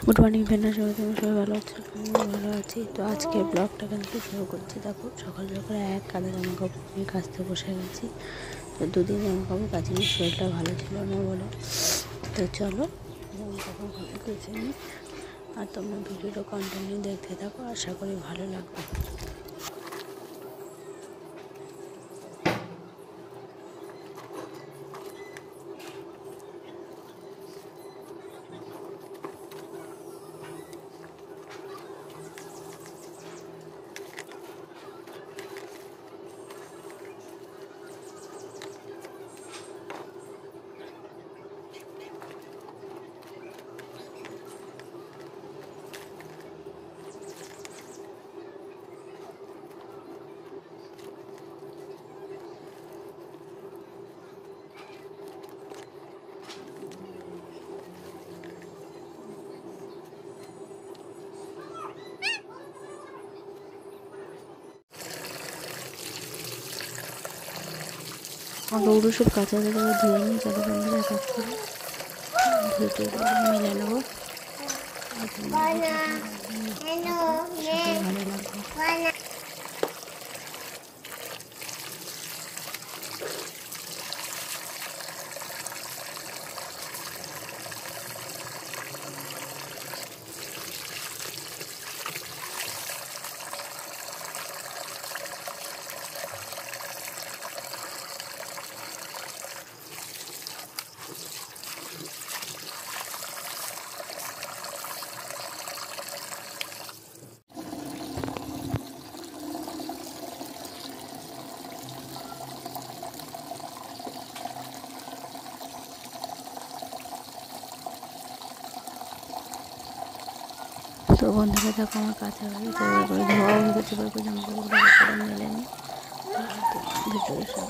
Good morning ফ্রেন্ডরা, সবাই তুমি সবাই ভালো আছো? আমিও ভালো আছি। তো আজকে ব্লগটা কিন্তু শুরু করছি। দেখো সকাল সকাল এক কাদা জামা কাপড় নিয়ে কাচতে বসে গেছি। তো দুদিন জামা কাপড় কাচিনি, শরীরটা ভালো ছিল না বলে। তো চলো জামা কাপড় কেচে নিই, আর তোমরা ভিডিওটা কন্টিনিউ দেখতে থাকো, আশা করি ভালো লাগবে। গরু সব কাঁচা কাঁচা ধুয়ে নিই, চলো বন্ধুরা এক এক করে ধুয়ে মেলে নেবো। ভালো লাগবে। তো বন্ধুরা দেখো আমার কাঁচা হয়ে গেছে, এবার করে ধোয়া হয়ে গেছে, এবার করে জামা কাপড়গুলো করে মেলে নিই। ভিতরে সব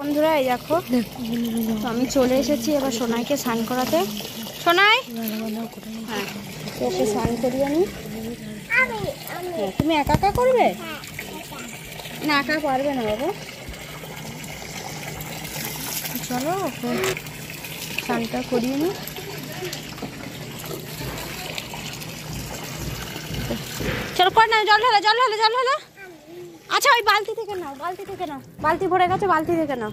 বন্ধুরা, এই দেখো আমি চলে এসেছি এবার সোনাইকে স্নান করাতে। সোনাই, হ্যাঁ ওকে স্নান করিয়ে নি। তুমি একা একা করবে না? একা পারবে না বাবা, চলো ওকে স্নানটা করিয়ে নি। চলো কর না, জল ঢালো জল ঢালো জল ঢালো। আচ্ছা ওই বালতি থেকে নাও, বালতি থেকে নাও, বালতি ভরে গেছে, বালতি থেকে নাও।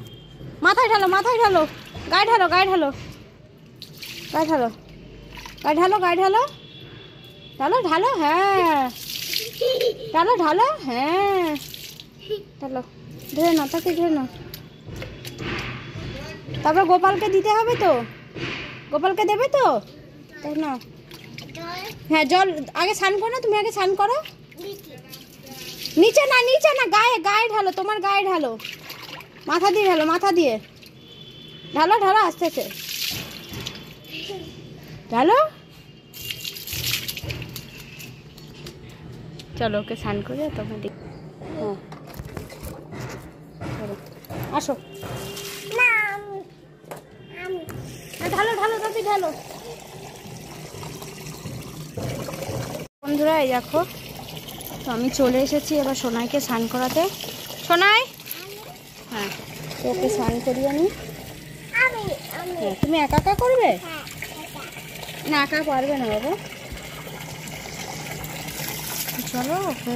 মাথায় ঢালো, মাথায় ঢালো, গায়ে ঢালো, গায়ে ঢালো। গায়ে ঢালো, গায়ে ঢালো, গায়ে ঢালো, ঢালো ঢালো, হ্যাঁ ঢালো ঢালো, হ্যাঁ ঢালো, ধরে নাও, তাকে ধরে নাও। তারপর গোপালকে দিতে হবে তো, গোপালকে দেবে তো, তাই না? হ্যাঁ জল আগে স্নান করো না, তুমি আগে স্নান করো। নিচে না, নিচে না, গায়ে, গায়ে ঢালো, তোমার গায়ে ঢালো, মাথা দিয়ে ঢালো, মাথা দিয়ে ঢালো, ঢালো আস্তে আস্তে ঢালো। চলো ওকে স্নান করে তোমার দিক। হ্যাঁ চলো আসো, ঢালো ঢালো, তাতে ঢালো। বন্ধুরা এই দেখো, তো আমি চলে এসেছি এবার সোনাইকে স্নান করাতে। সোনাই, হ্যাঁ ওকে স্নান করিয়ে নি। হ্যাঁ তুমি একা একা করবে না? একা পারবে না বাবা, চলো ওকে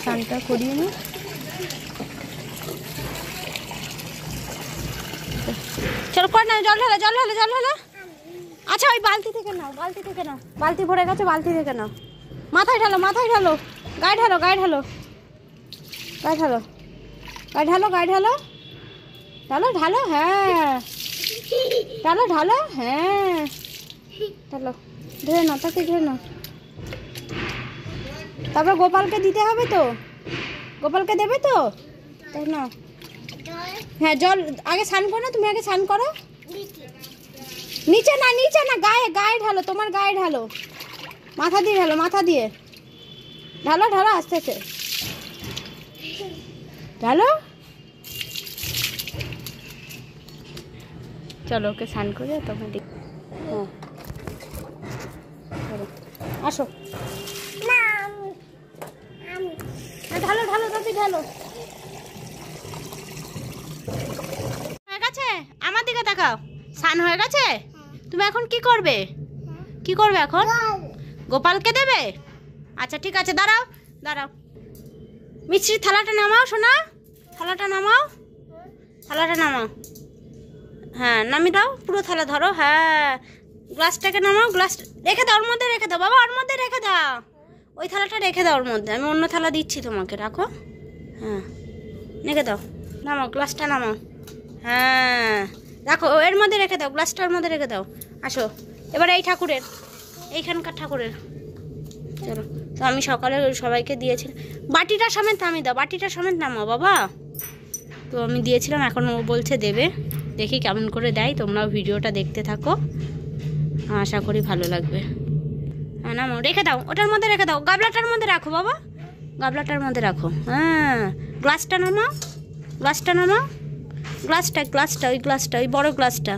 স্নানটা করিয়ে নি। চলো কর না, জল ঢালো, জল ঢালো, জল ঢালো। আচ্ছা ওই বালতি থেকে নাও, বালতি থেকে নাও, বালতি ভরে গেছে, বালতি থেকে নাও। মাথায় ঢালো, মাথায় ঢালো, গায়ে ঢালো, গায়ে ঢালো, গায়ে ঢালো, গায়ে ঢালো, গায়ে ঢালো, ঢালো ঢালো, হ্যাঁ ঢালো ঢালো, হ্যাঁ ঢালো, ধরে নাও, তাকে ধরে নাও। তারপর গোপালকে দিতে হবে তো, গোপালকে দেবে তো, তাই না? হ্যাঁ জল আগে স্নান করো না, তুমি আগে স্নান করো। নিচে না, নিচে না, গায়ে, গায়ে ঢালো, তোমার গায়ে ঢালো, মাথা দিয়ে ঢালো, মাথা দিয়ে ঢালো, ঢালো আস্তে আস্তে ঢালো। চলো ওকে স্নান করে তোমার দিক। হ্যাঁ চলো আসো, ঢালো ঢালো, তাতে ঢালো। হয়ে গেছে, আমার দিকে তাকাও। স্নান হয়ে গেছে, তুমি এখন কি করবে? কি করবে এখন? গোপালকে দেবে? আচ্ছা ঠিক আছে, দাঁড়াও দাঁড়াও। মিষ্টির থালাটা নামাও সোনা, থালাটা নামাও, থালাটা নামাও। হ্যাঁ নামিয়ে দাও, পুরো থালা ধরো। হ্যাঁ গ্লাসটাকে নামাও, গ্লাস রেখে দাও, ওর মধ্যে রেখে দাও বাবা, ওর মধ্যে রেখে দাও, ওই থালাটা রেখে দাও ওর মধ্যে। আমি অন্য থালা দিচ্ছি তোমাকে, রাখো। হ্যাঁ রেখে দাও, নামাও গ্লাসটা নামাও। হ্যাঁ রাখো, এর মধ্যে রেখে দাও, গ্লাসটার মধ্যে রেখে দাও। আসো এবার এই ঠাকুরের, এইখানকার ঠাকুরের। চলো, তো আমি সকালে সবাইকে দিয়েছিলাম, বাটিটা সমেত নামিয়ে দাও, বাটিটা সমেত নামাও বাবা। তো আমি দিয়েছিলাম, এখন ও বলছে দেবে, দেখি কেমন করে দেয়। তোমরাও ভিডিওটা দেখতে থাকো, আশা করি ভালো লাগবে। হ্যাঁ নামাও, রেখে দাও, ওটার মধ্যে রেখে দাও, গাবলাটার মধ্যে রাখো বাবা, গাবলাটার মধ্যে রাখো। হ্যাঁ গ্লাসটা নামাও, গ্লাসটা নামাও, গ্লাসটা, গ্লাসটা, ওই গ্লাসটা, ওই বড় গ্লাসটা।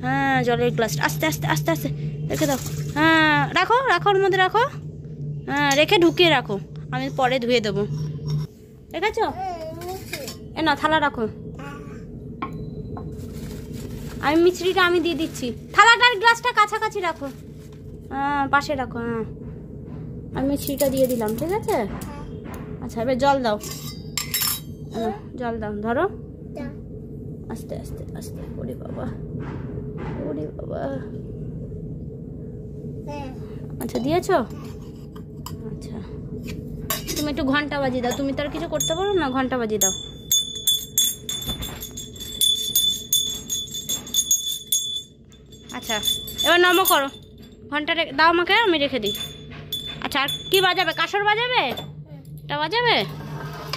হ্যাঁ জলের গ্লাসটা, আস্তে আস্তে আস্তে আস্তে রেখে দাও। হ্যাঁ রাখো, রাখো ওর মধ্যে রাখো। হ্যাঁ রেখে ঢুকিয়ে রাখো, আমি পরে ধুয়ে দেবো। রেখেছ? এ না থালা রাখো, আমি মিষ্টিটা আমি দিয়ে দিচ্ছি। থালাটার গ্লাসটা কাছাকাছি রাখো, হ্যাঁ পাশে রাখো। হ্যাঁ আমি মিষ্টিটা দিয়ে দিলাম, ঠিক আছে? আচ্ছা এবার জল দাও, জল দাও, ধরো আস্তে আস্তে আস্তে। ওরে বাবা, ওরে বাবা। আচ্ছা দিয়েছো? আচ্ছা তুমি একটু ঘন্টা বাজিয়ে দাও, তুমি তো আর কিছু করতে পারো না, ঘন্টা বাজিয়ে দাও। আচ্ছা এবার নমো করো, ঘন্টা দাও আমাকে, আমি রেখে দিই। আচ্ছা আর কি বাজাবে? কাসর বাজাবে? এটা বাজাবে?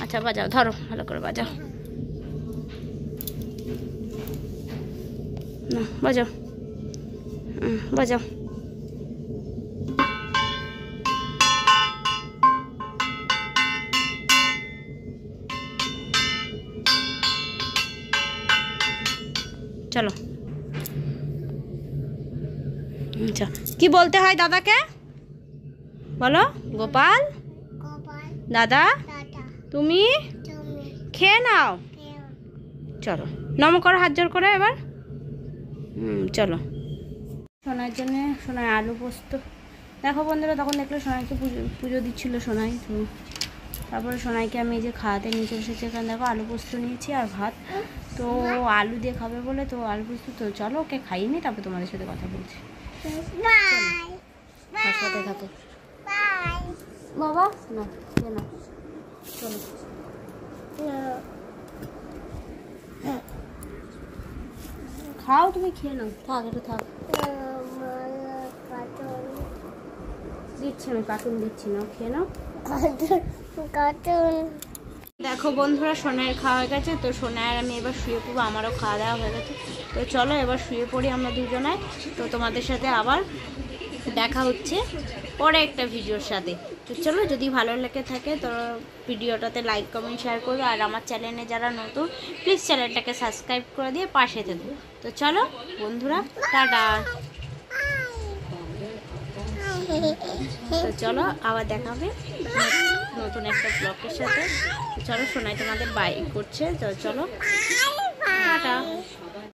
আচ্ছা বাজাও, ধরো ভালো করে বাজাও, না বাজাও, বাজাও। চলো, আচ্ছা কি বলতে হয় দাদাকে বলো? গোপাল দাদা তুমি খেয়ে নাও। চলো নম করো, হাত জোর করে এবার। চলো। সোনার জন্য সোনায় আলু পোস্ত, দেখো বন্ধুরা, তখন দেখলো সোনাইকে পুজো দিচ্ছিল সোনাই। তো তারপরে সোনাইকে আমি এই যে খাওয়াতে নিয়ে চলে এসেছি। এখানে দেখো আলু পোস্ত নিয়েছি আর ভাত। তো আলু দিয়ে খাবে বলে তো আলু পোস্ত, তো চলো ওকে খাইয়ে নি, তারপর তোমাদের সাথে কথা বলছি। সাথে থাকো বাবা, না না চলো খাও, তুমি খেয়ে নাও, থাক একটু থাক। দিচ্ছি আমি, কার্টুন দিচ্ছি না, খেয়ে নাও কার্টুন। দেখো বন্ধুরা, সোনার খাওয়া হয়ে গেছে, তো সোনার আমি এবার শুয়ে পড়বো, আমারও খাওয়া দাওয়া হয়ে গেছে। তো চলো এবার শুয়ে পড়ি আমরা দুজনায়। তো তোমাদের সাথে আবার দেখা হচ্ছে পরে একটা ভিডিওর সাথে। তো চলো, যদি ভালো লেগে থাকে তো ভিডিওটাতে লাইক কমেন্ট শেয়ার করো, আর আমার চ্যানেলে যারা নতুন প্লিজ চ্যানেলটাকে সাবস্ক্রাইব করে দিয়ে পাশে থেকো। তো চলো বন্ধুরা, টাটা। তো চলো আবার দেখা হবে নতুন একটা ব্লগের সাথে। চলো, সোনাই তোমাদের বাই করছে, তো চলো টাটা।